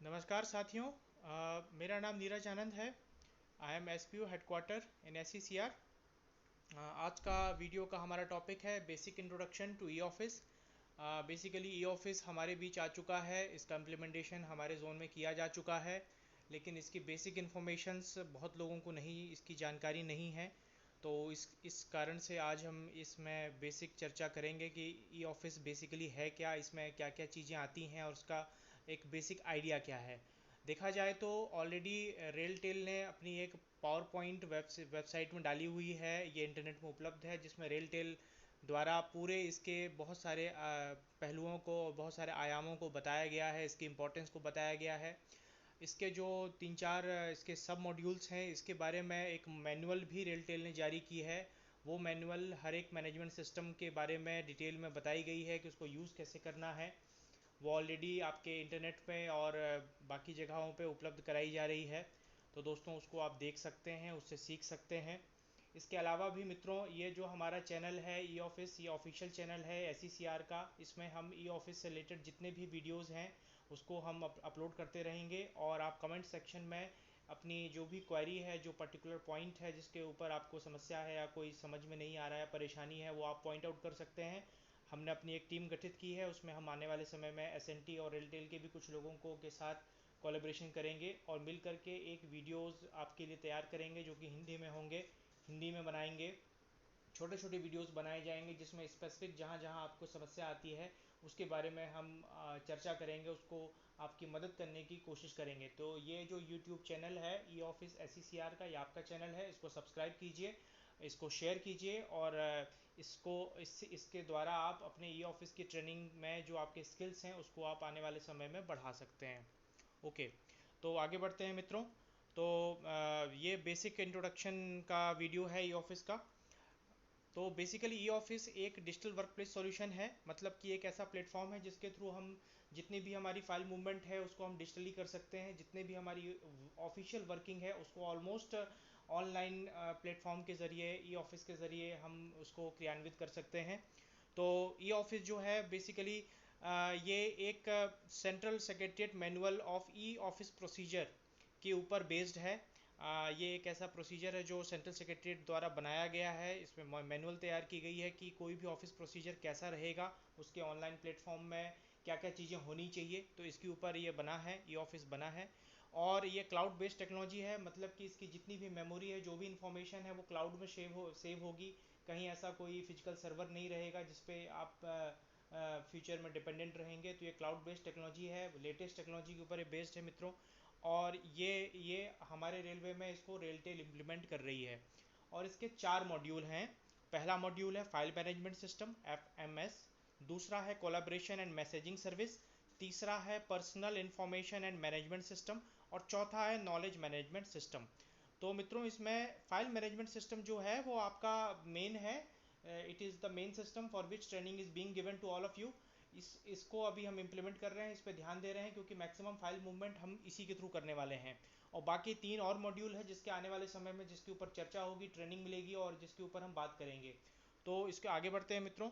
नमस्कार साथियों। मेरा नाम नीरज आनंद है। I am S P O headquarter in S C C R. आज का वीडियो का हमारा टॉपिक है basic introduction to e office. Basically e office हमारे बीच आ चुका है, इसका इम्प्लीमेंटेशन हमारे जोन में किया जा चुका है, लेकिन इसकी बेसिक इन्फॉर्मेशंस बहुत लोगों को नहीं, इसकी जानकारी नहीं है। तो इस कारण से आज हम इसमें बेसिक चर्चा करेंगे कि ई ऑफिस बेसिकली है क्या, इसमें क्या क्या चीज़ें आती हैं और उसका एक बेसिक आइडिया क्या है। देखा जाए तो ऑलरेडी रेल टेल ने अपनी एक पावर पॉइंट वेबसाइट में डाली हुई है, ये इंटरनेट में उपलब्ध है, जिसमें रेल टेल द्वारा पूरे इसके बहुत सारे पहलुओं को, बहुत सारे आयामों को बताया गया है, इसकी इम्पोर्टेंस को बताया गया है। इसके जो तीन चार इसके सब मॉड्यूल्स हैं, इसके बारे में एक मैनुअल भी रेलटेल ने जारी की है। वो मैनुअल हर एक मैनेजमेंट सिस्टम के बारे में डिटेल में बताई गई है कि उसको यूज़ कैसे करना है। वो ऑलरेडी आपके इंटरनेट पे और बाकी जगहों पे उपलब्ध कराई जा रही है। तो दोस्तों, उसको आप देख सकते हैं, उससे सीख सकते हैं। इसके अलावा भी मित्रों, ये जो हमारा चैनल है ई ऑफिस, ये ऑफिशियल चैनल है एस सी सी आर का। इसमें हम ई ऑफिस से रिलेटेड जितने भी वीडियोज़ हैं उसको हम अपलोड करते रहेंगे, और आप कमेंट सेक्शन में अपनी जो भी क्वेरी है, जो पर्टिकुलर पॉइंट है जिसके ऊपर आपको समस्या है या कोई समझ में नहीं आ रहा है, परेशानी है, वो आप पॉइंट आउट कर सकते हैं। हमने अपनी एक टीम गठित की है, उसमें हम आने वाले समय में एस एन टी और रेलटेल के भी कुछ लोगों को के साथ कोलेब्रेशन करेंगे और मिल करके एक वीडियोज़ आपके लिए तैयार करेंगे जो कि हिंदी में होंगे, हिंदी में बनाएंगे। छोटे छोटे वीडियोस बनाए जाएंगे जिसमें स्पेसिफिक जहाँ जहाँ आपको समस्या आती है उसके बारे में हम चर्चा करेंगे, उसको आपकी मदद करने की कोशिश करेंगे। तो ये जो यूट्यूब चैनल है e office S C C R का, ये आपका चैनल है, इसको सब्सक्राइब कीजिए, इसको शेयर कीजिए, और इसके द्वारा आप अपने ई ऑफिस की ट्रेनिंग में जो आपके स्किल्स हैं उसको आप आने वाले समय में बढ़ा सकते हैं। ओके, तो आगे बढ़ते हैं मित्रों। तो ये बेसिक इंट्रोडक्शन का वीडियो है ई ऑफिस का। तो बेसिकली ई ऑफिस एक डिजिटल वर्कप्लेस सॉल्यूशन है, मतलब कि एक ऐसा प्लेटफॉर्म है जिसके थ्रू हम जितनी भी हमारी फाइल मूवमेंट है उसको हम डिजिटली कर सकते हैं। जितने भी हमारी ऑफिशियल वर्किंग है उसको ऑलमोस्ट ऑनलाइन प्लेटफॉर्म के ज़रिए, ई ऑफिस के ज़रिए हम उसको क्रियान्वित कर सकते हैं। तो ई ऑफिस जो है बेसिकली ये एक central secretariat manual of e office procedure के ऊपर बेस्ड है। ये एक ऐसा प्रोसीजर है जो सेंट्रल सेक्रेटरीट द्वारा बनाया गया है। इसमें मैनुअल तैयार की गई है कि कोई भी ऑफिस प्रोसीजर कैसा रहेगा, उसके ऑनलाइन प्लेटफॉर्म में क्या क्या चीज़ें होनी चाहिए, तो इसके ऊपर ये बना है, ई ऑफिस बना है। और ये क्लाउड बेस्ड टेक्नोलॉजी है, मतलब कि इसकी जितनी भी मेमोरी है, जो भी इंफॉर्मेशन है वो क्लाउड में सेव होगी। कहीं ऐसा कोई फिजिकल सर्वर नहीं रहेगा जिस पे आप फ्यूचर में डिपेंडेंट रहेंगे। तो ये क्लाउड बेस्ड टेक्नोलॉजी है, लेटेस्ट टेक्नोलॉजी के ऊपर ये बेस्ड है मित्रों। और ये हमारे रेलवे में इसको रेलटेल इम्प्लीमेंट कर रही है। और इसके चार मॉड्यूल हैं। पहला मॉड्यूल है फाइल मैनेजमेंट सिस्टम FMS, दूसरा है कोलैबोरेशन एंड मैसेजिंग सर्विस, तीसरा है personal information and management system, और चौथा है नॉलेज मैनेजमेंट सिस्टम। तो मित्रों, इसमें फाइल मैनेजमेंट सिस्टम जो है वो आपका मेन है। It is the main system for which training is being given to all of you. इसको अभी हम इम्प्लीमेंट कर रहे हैं, इस पर ध्यान दे रहे हैं, क्योंकि मैक्सिमम फाइल मूवमेंट हम इसी के थ्रू करने वाले हैं। और बाकी तीन और मॉड्यूल है जिसके आने वाले समय में, जिसके ऊपर चर्चा होगी, ट्रेनिंग मिलेगी और जिसके ऊपर हम बात करेंगे। तो इसके आगे बढ़ते हैं मित्रों।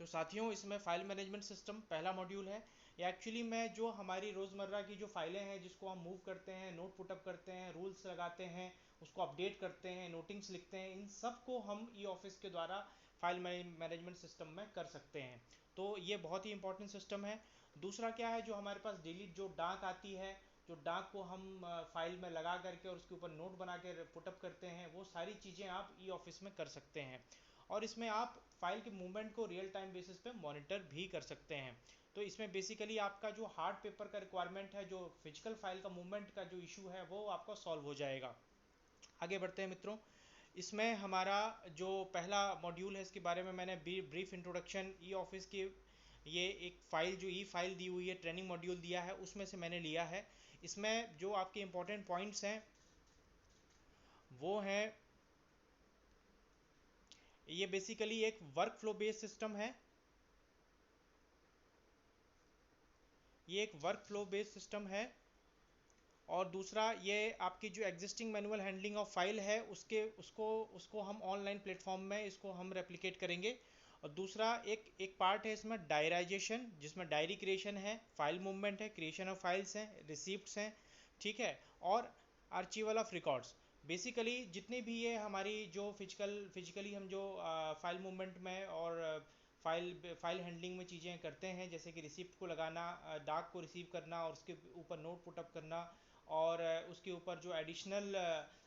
तो साथियों, इसमें फाइल मैनेजमेंट सिस्टम पहला मॉड्यूल है। ये एक्चुअली में जो हमारी रोज़मर्रा की जो फाइलें हैं जिसको हम मूव करते हैं, नोट पुटअप करते हैं, रूल्स लगाते हैं, उसको अपडेट करते हैं, नोटिंग्स लिखते हैं, इन सब को हम ई ऑफिस के द्वारा फाइल मैनेजमेंट सिस्टम में कर सकते हैं। तो ये बहुत ही इंपॉर्टेंट सिस्टम है। दूसरा क्या है, जो हमारे पास डेली जो डाक आती है, जो डाक को हम फाइल में लगा करके और उसके ऊपर नोट बना के पुटअप करते हैं, वो सारी चीज़ें आप ई ऑफिस में कर सकते हैं। और इसमें आप फाइल के मूवमेंट को रियल टाइम बेसिस पे मॉनिटर भी कर सकते हैं। तो इसमें बेसिकली आपका जो हार्ड पेपर का रिक्वायरमेंट है, जो फिजिकल फाइल का मूवमेंट का जो इशू है, वो आपका सॉल्व हो जाएगा। आगे बढ़ते हैं मित्रों। इसमें हमारा जो पहला मॉड्यूल है, इसके बारे में मैंने ब्रीफ इंट्रोडक्शन ई ऑफिस की, ये एक फ़ाइल जो ई फाइल दी हुई है, ट्रेनिंग मॉड्यूल दिया है, उसमें से मैंने लिया है। इसमें जो आपके इंपॉर्टेंट पॉइंट्स हैं वो हैं, ये बेसिकली एक वर्क फ्लो बेस्ड सिस्टम है। ये एक वर्क फ्लो बेस्ड सिस्टम है। और दूसरा, ये आपकी जो existing manual handling of file है उसके उसको उसको हम ऑनलाइन प्लेटफॉर्म में इसको हम रेप्लिकेट करेंगे। और दूसरा एक एक पार्ट है इसमें डायराइजेशन, जिसमें डायरी क्रिएशन है, फाइल मूवमेंट है, क्रिएशन ऑफ फाइल्स हैं, रिसिप्ट्स हैं, ठीक है, और आर्चिवल ऑफ रिकॉर्ड्स। बेसिकली जितने भी ये हमारी जो फिजिकली हम जो फाइल मूवमेंट में और फाइल हैंडलिंग में चीज़ें करते हैं, जैसे कि रिसिप्ट को लगाना, डाक को रिसीव करना और उसके ऊपर नोट पुटअप करना, और उसके ऊपर जो एडिशनल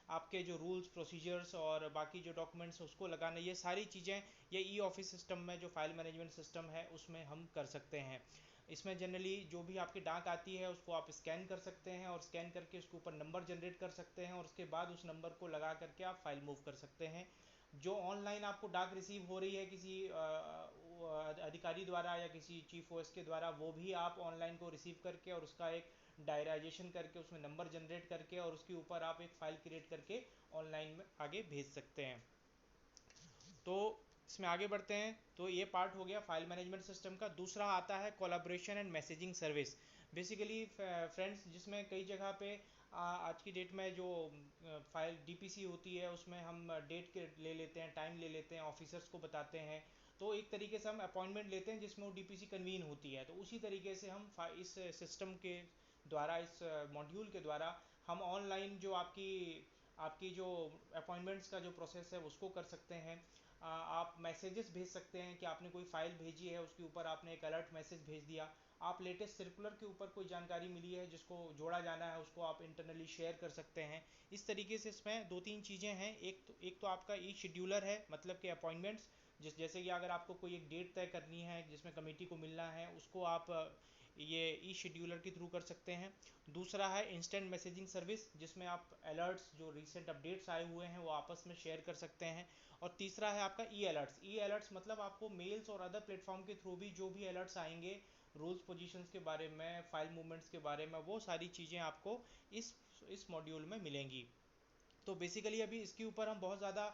आपके जो रूल्स प्रोसीजर्स और बाकी जो डॉक्यूमेंट्स उसको लगाना, ये सारी चीज़ें ये ई ऑफिस सिस्टम में जो फाइल मैनेजमेंट सिस्टम है उसमें हम कर सकते हैं। इसमें जनरली जो भी आपकी डाक आती है उसको आप स्कैन कर सकते हैं और स्कैन करके उसके ऊपर नंबर जनरेट कर सकते हैं और उसके बाद उस नंबर को लगा करके आप फाइल मूव कर सकते हैं। जो ऑनलाइन आपको डाक रिसीव हो रही है किसी अधिकारी द्वारा या किसी चीफ ओएस के द्वारा, वो भी आप ऑनलाइन को रिसीव करके और उसका एक डायराइजेशन करके उसमें नंबर जनरेट करके और उसके ऊपर आप एक फ़ाइल क्रिएट करके ऑनलाइन में आगे भेज सकते हैं। तो इसमें आगे बढ़ते हैं। तो ये पार्ट हो गया फाइल मैनेजमेंट सिस्टम का। दूसरा आता है collaboration and messaging service. Basically friends, जिसमें कई जगह पे आज की डेट में जो फाइल डीपीसी होती है उसमें हम डेट के ले लेते हैं, टाइम ले लेते हैं, ऑफिसर्स को बताते हैं, तो एक तरीके से हम अपॉइंटमेंट लेते हैं जिसमें वो डीपीसी कन्वीन होती है। तो उसी तरीके से हम इस सिस्टम के द्वारा, इस मॉड्यूल के द्वारा हम ऑनलाइन जो आपकी आपकी जो अपॉइंटमेंट्स का जो प्रोसेस है उसको कर सकते हैं। आप मैसेजेस भेज सकते हैं कि आपने कोई फाइल भेजी है, उसके ऊपर आपने एक अलर्ट मैसेज भेज दिया। आप लेटेस्ट सर्कुलर के ऊपर कोई जानकारी मिली है जिसको जोड़ा जाना है, उसको आप इंटरनली शेयर कर सकते हैं। इस तरीके से इसमें दो तीन चीज़ें हैं। एक तो आपका ई शेड्यूलर है, मतलब कि अपॉइंटमेंट्स, जैसे कि अगर आपको कोई एक डेट तय करनी है जिसमें कमेटी को मिलना है, उसको आप ये ई शेड्यूलर के थ्रू कर सकते हैं। दूसरा है इंस्टेंट मैसेजिंग सर्विस, जिसमें आप अलर्ट्स जो रिसेंट अपडेट्स आए हुए हैं वो आपस में शेयर कर सकते हैं। और तीसरा है आपका ई अलर्ट्स। ई अलर्ट्स मतलब आपको मेल्स और अदर प्लेटफॉर्म के थ्रू भी जो भी अलर्ट्स आएंगे रूल्स पोजीशंस के बारे में, फाइल मूवमेंट्स के बारे में, वो सारी चीज़ें आपको इस मॉड्यूल में मिलेंगी। तो बेसिकली अभी इसके ऊपर हम बहुत ज़्यादा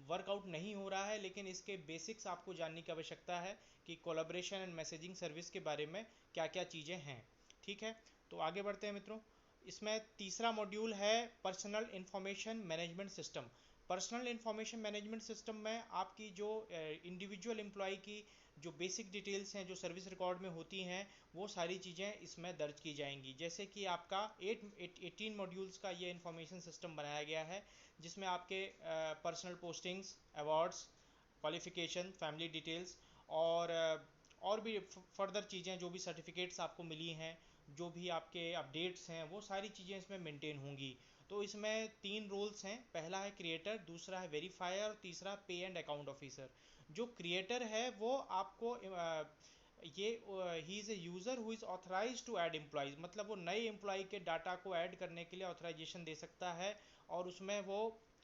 वर्कआउट नहीं हो रहा है, लेकिन इसके बेसिक्स आपको जानने की आवश्यकता है कि कोलैबोरेशन एंड मैसेजिंग सर्विस के बारे में क्या क्या चीज़ें हैं। ठीक है, तो आगे बढ़ते हैं मित्रों। इसमें तीसरा मॉड्यूल है personal information management system. Personal information management system में आपकी जो इंडिविजुअल एम्प्लॉय की जो बेसिक डिटेल्स हैं जो सर्विस रिकॉर्ड में होती हैं, वो सारी चीज़ें इसमें दर्ज की जाएंगी। जैसे कि आपका 18 मॉड्यूल्स का ये इंफॉर्मेशन सिस्टम बनाया गया है, जिसमें आपके personal postings, awards, qualification, family details और भी फर्दर चीज़ें, जो भी सर्टिफिकेट्स आपको मिली हैं, जो भी आपके अपडेट्स हैं, वो सारी चीज़ें इसमें मेंटेन होंगी। तो इसमें 3 रोल्स हैं। पहला है क्रिएटर, दूसरा है वेरीफायर और तीसरा पे एंड अकाउंट ऑफिसर। जो क्रिएटर है वो आपको ये ही is a user who is authorise to add employees, मतलब वो नए एम्प्लॉय के डाटा को ऐड करने के लिए ऑथराइजेशन दे सकता है और उसमें वो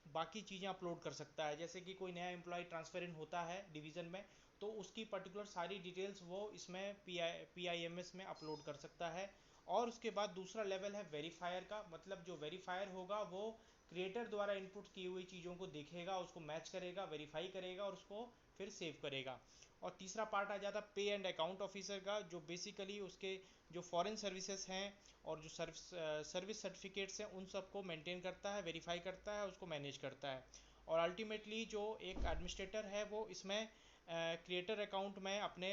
बाकी चीज़ें अपलोड कर सकता है। जैसे कि कोई नया एम्प्लॉय ट्रांसफर इन होता है डिवीज़न में, तो उसकी पर्टिकुलर सारी डिटेल्स वो इसमें PIMS में अपलोड कर सकता है। और उसके बाद दूसरा लेवल है वेरीफायर का, मतलब जो वेरीफायर होगा वो क्रिएटर द्वारा इनपुट की हुई चीज़ों को देखेगा, उसको मैच करेगा, वेरीफाई करेगा और उसको फिर सेव करेगा। और तीसरा पार्ट आ जाता पे एंड अकाउंट ऑफिसर का, जो बेसिकली उसके जो फॉरेन सर्विसेज हैं और जो सर्विस सर्टिफिकेट्स हैं उन सबको मेंटेन करता है, वेरीफाई करता है, उसको मैनेज करता है। और अल्टीमेटली जो एक एडमिनिस्ट्रेटर है वो इसमें क्रिएटर अकाउंट में अपने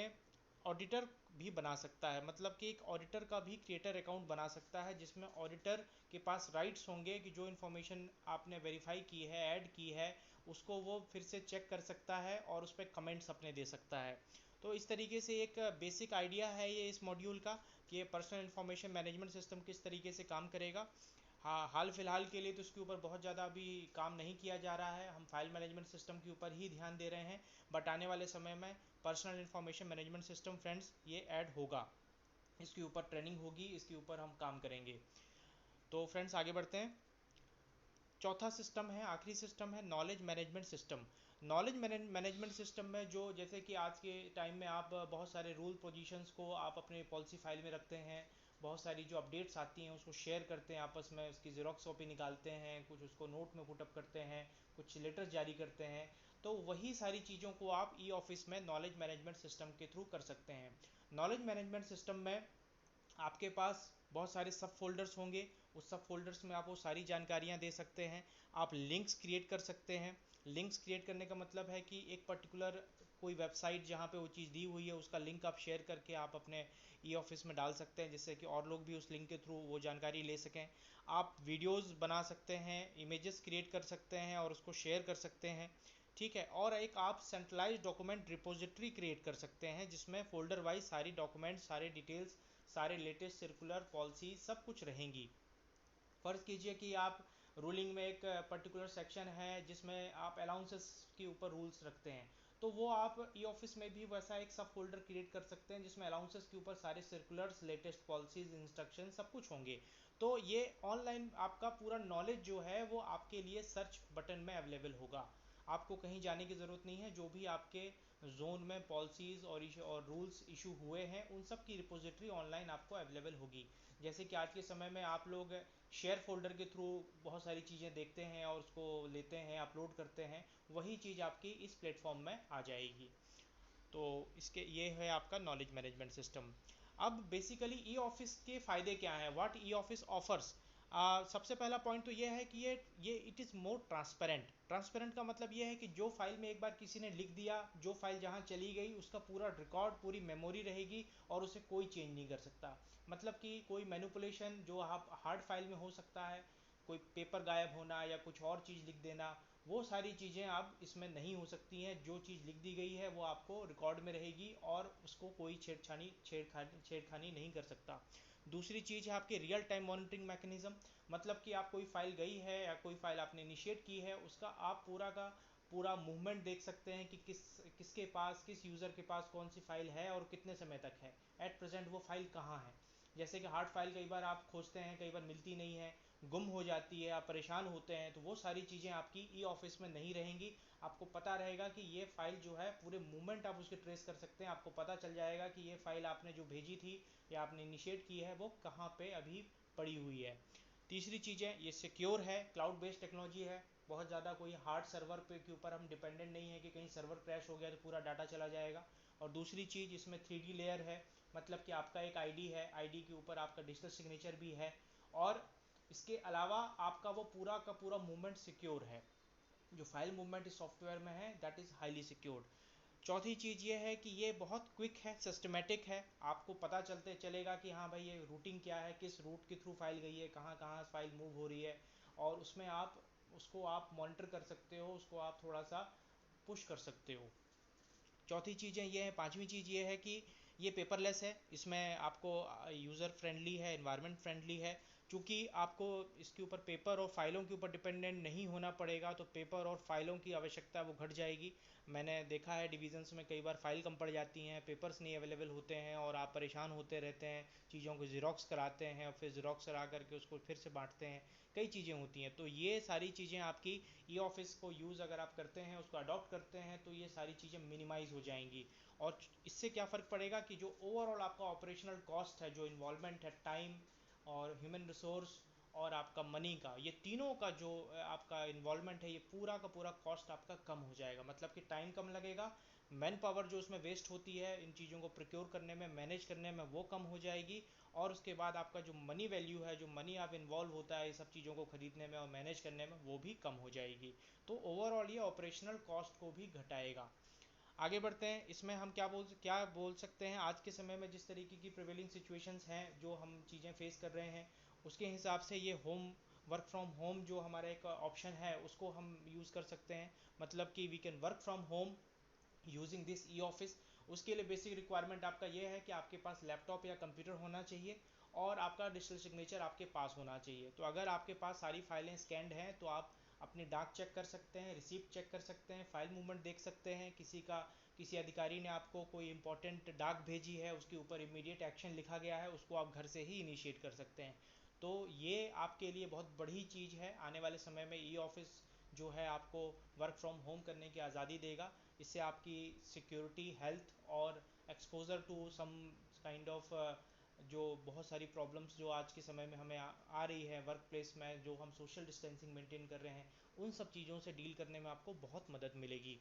ऑडिटर भी बना सकता है, मतलब कि एक ऑडिटर का भी क्रिएटर अकाउंट बना सकता है, जिसमें ऑडिटर के पास राइट्स होंगे कि जो इन्फॉर्मेशन आपने वेरीफाई की है, ऐड की है, उसको वो फिर से चेक कर सकता है और उस पर कमेंट्स अपने दे सकता है। तो इस तरीके से एक बेसिक आइडिया है ये इस मॉड्यूल का कि ये पर्सनल इन्फॉर्मेशन मैनेजमेंट सिस्टम किस तरीके से काम करेगा। हाँ, हाल फिलहाल के लिए तो इसके ऊपर बहुत ज़्यादा अभी काम नहीं किया जा रहा है, हम फाइल मैनेजमेंट सिस्टम के ऊपर ही ध्यान दे रहे हैं। बट आने वाले समय में personal information management system friends ये ऐड होगा, इसके ऊपर ट्रेनिंग होगी, इसके ऊपर हम काम करेंगे। तो फ्रेंड्स आगे बढ़ते हैं। चौथा सिस्टम है, आखिरी सिस्टम है knowledge management system. Knowledge management system में जो, जैसे कि आज के टाइम में आप बहुत सारे रूल पोजीशंस को आप अपने पॉलिसी फाइल में रखते हैं, बहुत सारी जो अपडेट्स आती हैं उसको शेयर करते हैं आपस में, उसकी ज़ेरॉक्स कॉपी निकालते हैं, कुछ उसको नोट में पुटअप करते हैं, कुछ लेटर्स जारी करते हैं। तो वही सारी चीज़ों को आप ई ऑफिस में नॉलेज मैनेजमेंट सिस्टम के थ्रू कर सकते हैं। नॉलेज मैनेजमेंट सिस्टम में आपके पास बहुत सारे सब फोल्डर्स होंगे, उस सब फोल्डर्स में आप वो सारी जानकारियाँ दे सकते हैं। आप लिंक्स क्रिएट कर सकते हैं। लिंक्स क्रिएट करने का मतलब है कि एक पर्टिकुलर कोई वेबसाइट जहाँ पे वो चीज़ दी हुई है उसका लिंक आप शेयर करके आप अपने ई ऑफिस में डाल सकते हैं, जिससे कि और लोग भी उस लिंक के थ्रू वो जानकारी ले सकें। आप वीडियोस बना सकते हैं, इमेजेस क्रिएट कर सकते हैं और उसको शेयर कर सकते हैं, ठीक है। और एक आप सेंट्रलाइज डॉक्यूमेंट रिपोजिटरी क्रिएट कर सकते हैं जिसमें फोल्डर वाइज सारी डॉक्यूमेंट्स, सारे डिटेल्स, सारे लेटेस्ट सर्कुलर पॉलिसी सब कुछ रहेंगी। फ़र्ज़ कीजिए कि आप रूलिंग में एक पर्टिकुलर सेक्शन है जिसमें आप अलाउंसेस के ऊपर रूल्स रखते हैं, तो वो आप ई ऑफिस में भी वैसा एक सब फोल्डर क्रिएट कर सकते हैं जिसमें अलाउंसेस के ऊपर सारे सर्कुलर्स, लेटेस्ट पॉलिसीज, इंस्ट्रक्शन सब कुछ होंगे। तो ये ऑनलाइन आपका पूरा नॉलेज जो है वो आपके लिए सर्च बटन में अवेलेबल होगा। आपको कहीं जाने की ज़रूरत नहीं है। जो भी आपके जोन में पॉलिसीज़ और रूल्स इशू हुए हैं उन सब की रिपोजिटरी ऑनलाइन आपको अवेलेबल होगी। जैसे कि आज के समय में आप लोग शेयर फोल्डर के थ्रू बहुत सारी चीज़ें देखते हैं और उसको लेते हैं, अपलोड करते हैं, वही चीज़ आपकी इस प्लेटफॉर्म में आ जाएगी। तो इसके ये है आपका नॉलेज मैनेजमेंट सिस्टम। अब बेसिकली ई ऑफिस के फ़ायदे क्या हैं, व्हाट ई ऑफिस ऑफर्स। सबसे पहला पॉइंट तो ये है कि ये it is more transparent. Transparent का मतलब ये है कि जो फाइल में एक बार किसी ने लिख दिया, जो फाइल जहाँ चली गई उसका पूरा रिकॉर्ड, पूरी मेमोरी रहेगी और उसे कोई चेंज नहीं कर सकता। मतलब कि कोई मैनिपुलेशन जो आप हार्ड फाइल में हो सकता है, कोई पेपर गायब होना या कुछ और चीज़ लिख देना, वो सारी चीज़ें अब इसमें नहीं हो सकती हैं। जो चीज़ लिख दी गई है वो आपको रिकॉर्ड में रहेगी और उसको कोई छेड़खानी नहीं कर सकता। दूसरी चीज़ है आपके रियल टाइम मॉनिटरिंग मैकेनिज्म। मतलब कि आप कोई फाइल गई है या कोई फाइल आपने इनिशिएट की है, उसका आप पूरा का पूरा मूवमेंट देख सकते हैं कि किसके पास, किस यूज़र के पास कौन सी फाइल है और कितने समय तक है, एट प्रेजेंट वो फाइल कहाँ है। जैसे कि हार्ड फाइल कई बार आप खोजते हैं, कई बार मिलती नहीं है, गुम हो जाती है, आप परेशान होते हैं, तो वो सारी चीज़ें आपकी ई ऑफिस में नहीं रहेंगी। आपको पता रहेगा कि ये फ़ाइल जो है पूरे मूवमेंट आप उसके ट्रेस कर सकते हैं। आपको पता चल जाएगा कि ये फ़ाइल आपने जो भेजी थी या आपने इनिशिएट की है वो कहाँ पे अभी पड़ी हुई है। तीसरी चीज़ है ये सिक्योर है, क्लाउड बेस्ड टेक्नोलॉजी है। बहुत ज़्यादा कोई हार्ड सर्वर पे के ऊपर हम डिपेंडेंट नहीं है कि कहीं सर्वर क्रैश हो गया तो पूरा डाटा चला जाएगा। और दूसरी चीज़ इसमें 3D लेयर है। मतलब कि आपका एक आईडी है, आईडी के ऊपर आपका डिजिटल सिग्नेचर भी है और इसके अलावा आपका वो पूरा का पूरा मूवमेंट सिक्योर है। जो फाइल मूवमेंट इस सॉफ्टवेयर में है दैट इज़ हाईली सिक्योर्ड। चौथी चीज़ ये है कि ये बहुत क्विक है, सिस्टमेटिक है। आपको पता चलते चलेगा कि हाँ भाई ये रूटिंग क्या है, किस रूट के थ्रू फाइल गई है, कहाँ कहाँ फाइल मूव हो रही है, और उसमें आप उसको आप मॉनिटर कर सकते हो, उसको आप थोड़ा सा पुश कर सकते हो। चौथी चीज़ें ये है। पांचवी चीज़ ये है कि ये पेपरलेस है। इसमें आपको यूज़र फ्रेंडली है, एनवायरनमेंट फ्रेंडली है। चूँकि आपको इसके ऊपर पेपर और फाइलों के ऊपर डिपेंडेंट नहीं होना पड़ेगा, तो पेपर और फाइलों की आवश्यकता वो घट जाएगी। मैंने देखा है डिविजन्स में कई बार फाइल कम पड़ जाती हैं, पेपर्स नहीं अवेलेबल होते हैं और आप परेशान होते रहते हैं, चीज़ों को ज़ेरॉक्स कराते हैं और फिर ज़ेरॉक्स करा करके उसको फिर से बांटते हैं, कई चीज़ें होती हैं। तो ये सारी चीज़ें आपकी ई ऑफिस को यूज़ अगर आप करते हैं, उसको अडॉप्ट करते हैं, तो ये सारी चीज़ें मिनिमाइज़ हो जाएंगी। और इससे क्या फ़र्क पड़ेगा कि जो ओवरऑल आपका ऑपरेशनल कॉस्ट है, जो इन्वॉल्वमेंट है, टाइम और ह्यूमन रिसोर्स और आपका मनी का, ये तीनों का जो आपका इन्वॉल्वमेंट है, ये पूरा का पूरा कॉस्ट आपका कम हो जाएगा। मतलब कि टाइम कम लगेगा, मैन पावर जो उसमें वेस्ट होती है इन चीज़ों को प्रोक्योर करने में, मैनेज करने में, वो कम हो जाएगी। और उसके बाद आपका जो मनी वैल्यू है, जो मनी आप इन्वॉल्व होता है ये सब चीज़ों को ख़रीदने में और मैनेज करने में, वो भी कम हो जाएगी। तो ओवरऑल ये ऑपरेशनल कॉस्ट को भी घटाएगा। आगे बढ़ते हैं। इसमें हम क्या बोल सकते हैं, आज के समय में जिस तरीके की प्रिवेलिंग सिचुएशंस हैं, जो हम चीज़ें फेस कर रहे हैं, उसके हिसाब से ये वर्क फ्रॉम होम जो हमारा एक ऑप्शन है उसको हम यूज़ कर सकते हैं। मतलब कि we can work from home using this e office. उसके लिए बेसिक रिक्वायरमेंट आपका ये है कि आपके पास लैपटॉप या कंप्यूटर होना चाहिए और आपका डिजिटल सिग्नेचर आपके पास होना चाहिए। तो अगर आपके पास सारी फाइलें स्कैन्ड हैं तो आप अपनी डाक चेक कर सकते हैं, रिसीप्ट चेक कर सकते हैं, फाइल मूवमेंट देख सकते हैं। किसी अधिकारी ने आपको कोई इंपॉर्टेंट डाक भेजी है, उसके ऊपर इमीडिएट एक्शन लिखा गया है, उसको आप घर से ही इनिशिएट कर सकते हैं। तो ये आपके लिए बहुत बड़ी चीज़ है। आने वाले समय में ई ऑफिस जो है आपको वर्क फ्रॉम होम करने की आज़ादी देगा। इससे आपकी सिक्योरिटी, हेल्थ और exposure to some kind of जो बहुत सारी प्रॉब्लम्स जो आज के समय में हमें आ रही है वर्क प्लेस में, जो हम सोशल डिस्टेंसिंग मेंटेन कर रहे हैं, उन सब चीज़ों से डील करने में आपको बहुत मदद मिलेगी।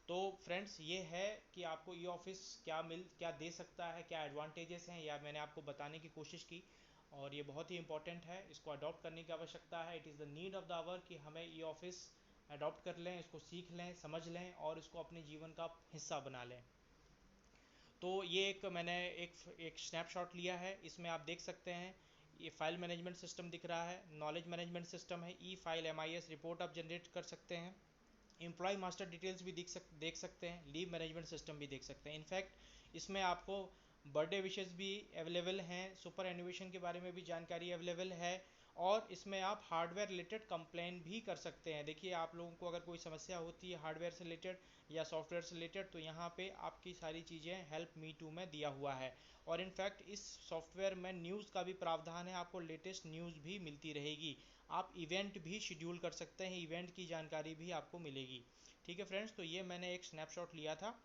तो फ्रेंड्स ये है कि आपको ई ऑफिस क्या दे सकता है, क्या एडवांटेजेस हैं, या मैंने आपको बताने की कोशिश की। और ये बहुत ही इंपॉर्टेंट है, इसको अडॉप्ट करने की आवश्यकता है। It is the need of the hour कि हमें ई ऑफिस अडॉप्ट कर लें, इसको सीख लें, समझ लें और इसको अपने जीवन का हिस्सा बना लें। तो ये मैंने एक स्नैपशॉट लिया है, इसमें आप देख सकते हैं ये फाइल मैनेजमेंट सिस्टम दिख रहा है, नॉलेज मैनेजमेंट सिस्टम है, ई फाइल MIS रिपोर्ट आप जनरेट कर सकते हैं, एम्प्लॉय मास्टर डिटेल्स भी देख सकते हैं, लीव मैनेजमेंट सिस्टम भी देख सकते हैं। इनफैक्ट इसमें आपको बर्थडे विशेस भी अवेलेबल हैं, सुपर एनिवेशन के बारे में भी जानकारी अवेलेबल है, और इसमें आप हार्डवेयर रिलेटेड कंप्लेन भी कर सकते हैं। देखिए, आप लोगों को अगर कोई समस्या होती है हार्डवेयर से रिलेटेड या सॉफ्टवेयर से रिलेटेड, तो यहाँ पे आपकी सारी चीज़ें हेल्प मी टू में दिया हुआ है। और इनफैक्ट इस सॉफ्टवेयर में न्यूज़ का भी प्रावधान है, आपको लेटेस्ट न्यूज़ भी मिलती रहेगी। आप इवेंट भी शेड्यूल कर सकते हैं, इवेंट की जानकारी भी आपको मिलेगी। ठीक है फ्रेंड्स, तो ये मैंने एक स्नैपशॉट लिया था।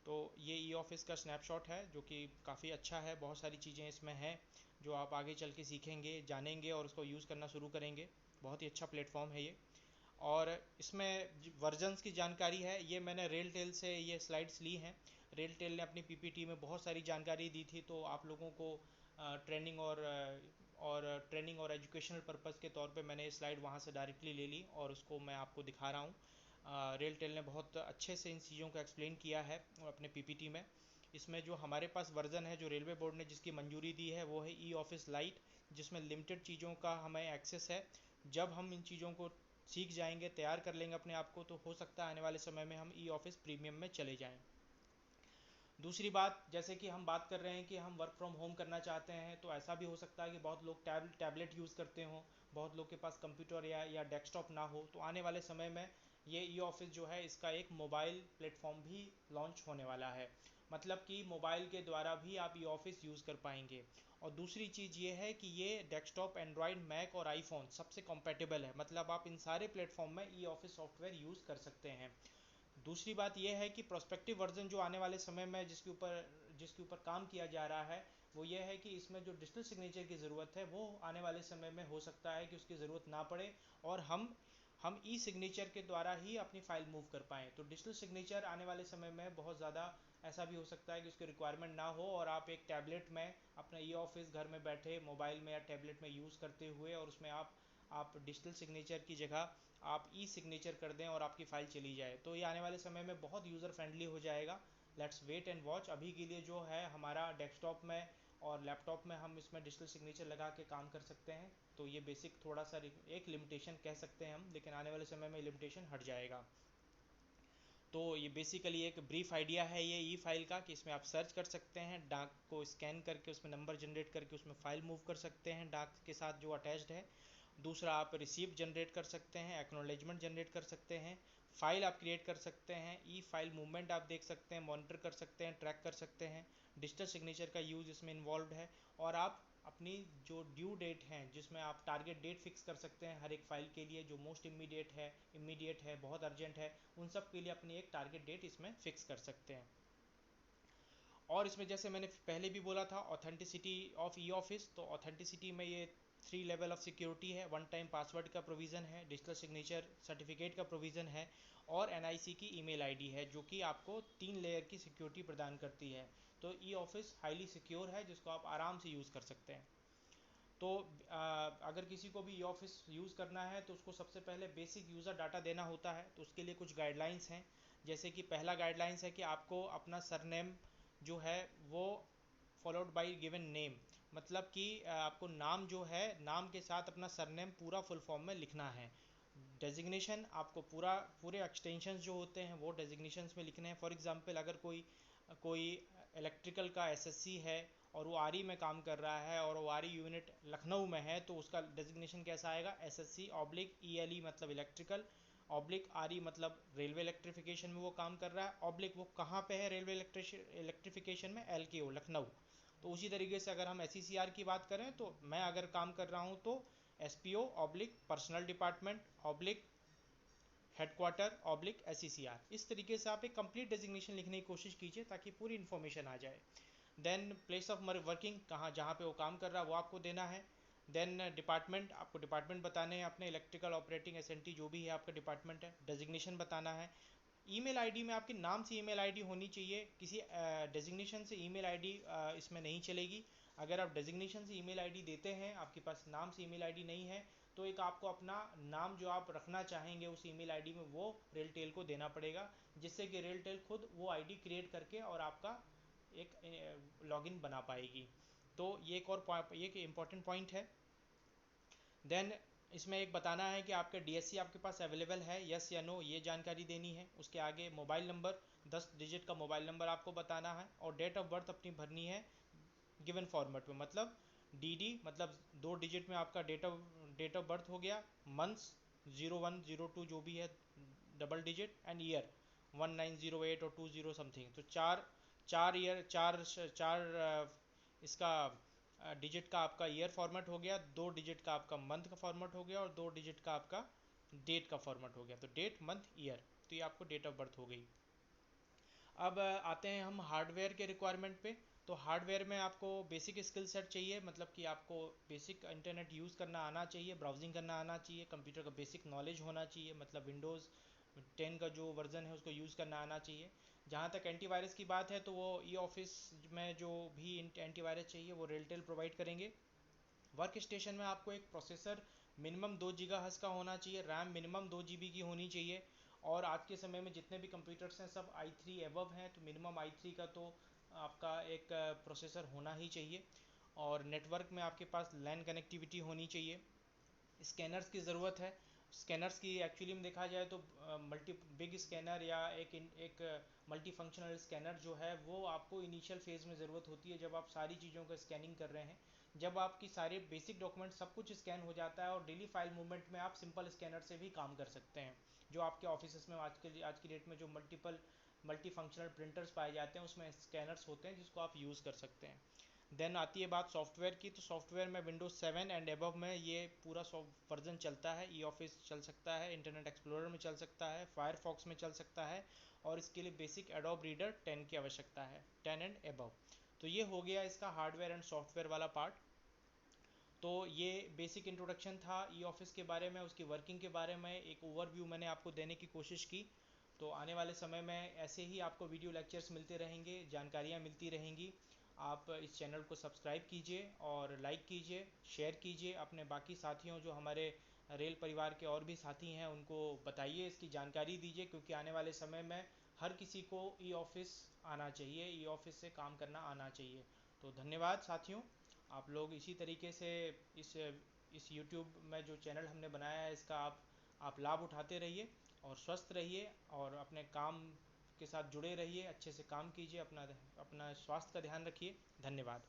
तो ये ई ऑफिस का स्नैपशॉट है जो कि काफ़ी अच्छा है, बहुत सारी चीज़ें इसमें हैं जो आप आगे चल के सीखेंगे, जानेंगे और उसको यूज़ करना शुरू करेंगे। बहुत ही अच्छा प्लेटफॉर्म है ये। और इसमें वर्जन्स की जानकारी है, ये मैंने रेलटेल से ये स्लाइड्स ली हैं। रेलटेल ने अपनी PPT में बहुत सारी जानकारी दी थी, तो आप लोगों को ट्रेनिंग और एजुकेशनल पर्पज़ के तौर पे मैंने ये स्लाइड वहाँ से डायरेक्टली ले ली और उसको मैं आपको दिखा रहा हूँ। रेलटेल ने बहुत अच्छे से इन चीज़ों को एक्सप्लेन किया है अपने PPT में। इसमें जो हमारे पास वर्जन है, जो रेलवे बोर्ड ने जिसकी मंजूरी दी है, वो है ई ऑफिस लाइट, जिसमें लिमिटेड चीज़ों का हमें एक्सेस है। जब हम इन चीज़ों को सीख जाएंगे, तैयार कर लेंगे अपने आप को, तो हो सकता है आने वाले समय में हम ई ऑफिस प्रीमियम में चले जाएं। दूसरी बात, जैसे कि हम बात कर रहे हैं कि हम वर्क फ्रॉम होम करना चाहते हैं, तो ऐसा भी हो सकता है कि बहुत लोग टैबलेट यूज़ करते हों, बहुत लोग के पास कंप्यूटर या डेस्कटॉप ना हो। तो आने वाले समय में ये ई ऑफिस जो है, इसका एक मोबाइल प्लेटफॉर्म भी लॉन्च होने वाला है। मतलब कि मोबाइल के द्वारा भी आप ई ऑफिस यूज़ कर पाएंगे। और दूसरी चीज़ ये है कि ये डेस्कटॉप, एंड्रॉयड, मैक और आईफोन सबसे कॉम्पेटेबल है, मतलब आप इन सारे प्लेटफॉर्म में ई ऑफिस सॉफ्टवेयर यूज़ कर सकते हैं। दूसरी बात यह है कि प्रोस्पेक्टिव वर्जन जो आने वाले समय में जिसके ऊपर काम किया जा रहा है, वो ये है कि इसमें जो डिजिटल सिग्नेचर की ज़रूरत है, वो आने वाले समय में हो सकता है कि उसकी ज़रूरत ना पड़े और हम ई सिग्नेचर के द्वारा ही अपनी फ़ाइल मूव कर पाएँ। तो डिजिटल सिग्नेचर आने वाले समय में बहुत ज़्यादा ऐसा भी हो सकता है कि उसकी रिक्वायरमेंट ना हो और आप एक टैबलेट में अपना ई ऑफिस घर में बैठे मोबाइल में या टैबलेट में यूज़ करते हुए, और उसमें आप डिजिटल सिग्नेचर की जगह आप ई सिग्नेचर कर दें और आपकी फ़ाइल चली जाए। तो ये आने वाले समय में बहुत यूज़र फ्रेंडली हो जाएगा। Let's wait and watch. अभी के लिए जो है हमारा डेस्कटॉप में और लैपटॉप में हम इसमें डिजिटल सिग्नेचर लगा के काम कर सकते हैं। तो ये बेसिक थोड़ा सा एक लिमिटेशन कह सकते हैं हम, लेकिन आने वाले समय में लिमिटेशन हट जाएगा। तो ये बेसिकली एक ब्रीफ आइडिया है ये ई फाइल का, कि इसमें आप सर्च कर सकते हैं, डाक को स्कैन करके उसमें नंबर जनरेट करके उसमें फ़ाइल मूव कर सकते हैं डाक के साथ जो अटैच्ड है। दूसरा, आप रिसीप्ट जनरेट कर सकते हैं, एक्नॉलेजमेंट जनरेट कर सकते हैं, फ़ाइल आप क्रिएट कर सकते हैं, ई फाइल मूवमेंट आप देख सकते हैं, मॉनिटर कर सकते हैं, ट्रैक कर सकते हैं। डिजिटल सिग्नेचर का यूज़ इसमें इन्वॉल्व है। और आप अपनी जो ड्यू डेट हैं, जिसमें आप टारगेट डेट फिक्स कर सकते हैं हर एक फ़ाइल के लिए, जो मोस्ट इमीडिएट है, बहुत अर्जेंट है, उन सब के लिए अपनी एक टारगेट डेट इसमें फिक्स कर सकते हैं। और इसमें जैसे मैंने पहले भी बोला था, ऑथेंटिसिटी ऑफ ई ऑफिस, तो ऑथेंटिसिटी में ये 3 लेवल ऑफ सिक्योरिटी है, वन टाइम पासवर्ड का प्रोविज़न है, डिजिटल सिग्नेचर सर्टिफिकेट का प्रोविज़न है, और NIC की ईमेल आईडी है, जो कि आपको 3 लेयर की सिक्योरिटी प्रदान करती है। तो ई ऑफिस हाईली सिक्योर है, जिसको आप आराम से यूज़ कर सकते हैं। तो अगर किसी को भी ई ऑफिस यूज़ करना है, तो उसको सबसे पहले बेसिक यूज़र डाटा देना होता है। तो उसके लिए कुछ गाइडलाइंस हैं, जैसे कि पहला गाइडलाइंस है कि आपको अपना सरनेम जो है वो फॉलोड बाय गिवन नेम, मतलब कि आपको नाम जो है, नाम के साथ अपना सरनेम पूरा फुल फॉर्म में लिखना है। डेजिग्नेशन आपको पूरे एक्सटेंशंस जो होते हैं वो डेजिग्नेशंस में लिखने हैं। फॉर एग्जांपल, अगर कोई कोई इलेक्ट्रिकल का SSC है और वो RE में काम कर रहा है और वो RE यूनिट लखनऊ में है, तो उसका डेजिग्नेशन कैसा आएगा, SSC/ELE मतलब इलेक्ट्रिकल, RE मतलब रेलवे इलेक्ट्रिफिकेशन में वो काम कर रहा है, वो कहाँ पे है रेलवे इलेक्ट्रिफिकेशन में, LKO लखनऊ। तो उसी तरीके से अगर हम SECR की बात करें, तो मैं अगर काम कर रहा हूँ तो SPO/पर्सनल डिपार्टमेंट/ हेडक्वार्टर/SECR। इस तरीके से आप एक कंप्लीट डेजिग्नेशन लिखने की कोशिश कीजिए ताकि पूरी इन्फॉर्मेशन आ जाए। देन प्लेस ऑफ वर्किंग, कहाँ जहाँ पे वो काम कर रहा है वो आपको देना है। देन डिपार्टमेंट, आपको डिपार्टमेंट बताने हैं अपने, इलेक्ट्रिकल, ऑपरेटिंग, SNT जो भी है आपका डिपार्टमेंट है। डेजिग्नेशन बताना है। ईमेल आईडी में आपके नाम से ईमेल आईडी होनी चाहिए, किसी डेजिग्नेशन से ईमेल आईडी इसमें नहीं चलेगी। अगर आप डेजिग्नेशन से ईमेल आईडी देते हैं, आपके पास नाम से ईमेल आईडी नहीं है, तो एक आपको अपना नाम जो आप रखना चाहेंगे उस ईमेल आईडी में वो रेलटेल को देना पड़ेगा, जिससे कि रेलटेल खुद वो आईडी क्रिएट करके और आपका एक लॉगिन बना पाएगी। तो ये एक इम्पॉर्टेंट पॉइंट है। देन इसमें एक बताना है कि आपका डीएससी आपके पास अवेलेबल है, यस या नो, ये जानकारी देनी है। उसके आगे मोबाइल नंबर, 10 डिजिट का मोबाइल नंबर आपको बताना है, और डेट ऑफ बर्थ अपनी भरनी है गिवन फॉर्मेट में, मतलब डीडी, मतलब 2 डिजिट में आपका डेट ऑफ बर्थ हो गया, मंथ्स 0102 जो भी है डबल डिजिट, एंड ईयर 1908 और 20 समथिंग। तो चार चार ईयर चार चार इसका डिजिट का आपका ईयर फॉर्मेट हो गया, 2 डिजिट का आपका मंथ का फॉर्मेट हो गया, और 2 डिजिट का आपका डेट का फॉर्मेट हो गया। तो डेट, मंथ, ईयर, तो ये आपको डेट ऑफ बर्थ हो गई। अब आते हैं हम हार्डवेयर के रिक्वायरमेंट पे। तो हार्डवेयर में आपको बेसिक स्किल सेट चाहिए, मतलब कि आपको बेसिक इंटरनेट यूज़ करना आना चाहिए, ब्राउजिंग करना आना चाहिए, कंप्यूटर का बेसिक नॉलेज होना चाहिए, मतलब विंडोज़ 10 का जो वर्जन है उसको यूज़ करना आना चाहिए। जहाँ तक एंटीवायरस की बात है, तो वो ई ऑफिस में जो भी एंटीवायरस चाहिए वो रेलटेल प्रोवाइड करेंगे। वर्क स्टेशन में आपको एक प्रोसेसर मिनिमम 2 गीगाहर्ट्ज़ का होना चाहिए, रैम मिनिमम 2 GB की होनी चाहिए, और आज के समय में जितने भी कंप्यूटर्स हैं सब i3 एबव हैं, तो मिनिमम i3 का तो आपका एक प्रोसेसर होना ही चाहिए। और नेटवर्क में आपके पास लैन कनेक्टिविटी होनी चाहिए। स्कैनर्स की ज़रूरत है। स्कैनर्स की एक्चुअली में देखा जाए तो मल्टी बिग स्कैनर या एक मल्टी फंक्शनल स्कैनर जो है वो आपको इनिशियल फेज़ में ज़रूरत होती है, जब आप सारी चीज़ों का स्कैनिंग कर रहे हैं। जब आपकी सारे बेसिक डॉक्यूमेंट सब कुछ स्कैन हो जाता है और डेली फाइल मूवमेंट में आप सिंपल स्कैनर से भी काम कर सकते हैं। जो आपके ऑफिस में आज की डेट में जो मल्टी फंक्शनल प्रिंटर्स पाए जाते हैं उसमें स्कैनर्स होते हैं जिसको आप यूज़ कर सकते हैं। देन आती है बात सॉफ्टवेयर की। तो सॉफ्टवेयर में विंडोज 7 एंड एबव में ये पूरा वर्जन चलता है। ई ऑफिस चल सकता है, इंटरनेट एक्सप्लोरर में चल सकता है, फायरफॉक्स में चल सकता है, और इसके लिए बेसिक एडोब रीडर 10 की आवश्यकता है, 10 एंड एबव। तो ये हो गया इसका हार्डवेयर एंड सॉफ्टवेयर वाला पार्ट। तो ये बेसिक इंट्रोडक्शन था ई ऑफिस के बारे में, उसकी वर्किंग के बारे में एक ओवरव्यू मैंने आपको देने की कोशिश की। तो आने वाले समय में ऐसे ही आपको वीडियो लेक्चर्स मिलते रहेंगे, जानकारियाँ मिलती रहेंगी। आप इस चैनल को सब्सक्राइब कीजिए और लाइक कीजिए, शेयर कीजिए अपने बाकी साथियों, जो हमारे रेल परिवार के और भी साथी हैं उनको बताइए, इसकी जानकारी दीजिए, क्योंकि आने वाले समय में हर किसी को ई ऑफिस आना चाहिए, ई ऑफिस से काम करना आना चाहिए। तो धन्यवाद साथियों। आप लोग इसी तरीके से इस यूट्यूब में जो चैनल हमने बनाया है इसका आप लाभ उठाते रहिए, और स्वस्थ रहिए, और अपने काम के साथ जुड़े रहिए, अच्छे से काम कीजिए, अपना अपना स्वास्थ्य का ध्यान रखिए। धन्यवाद।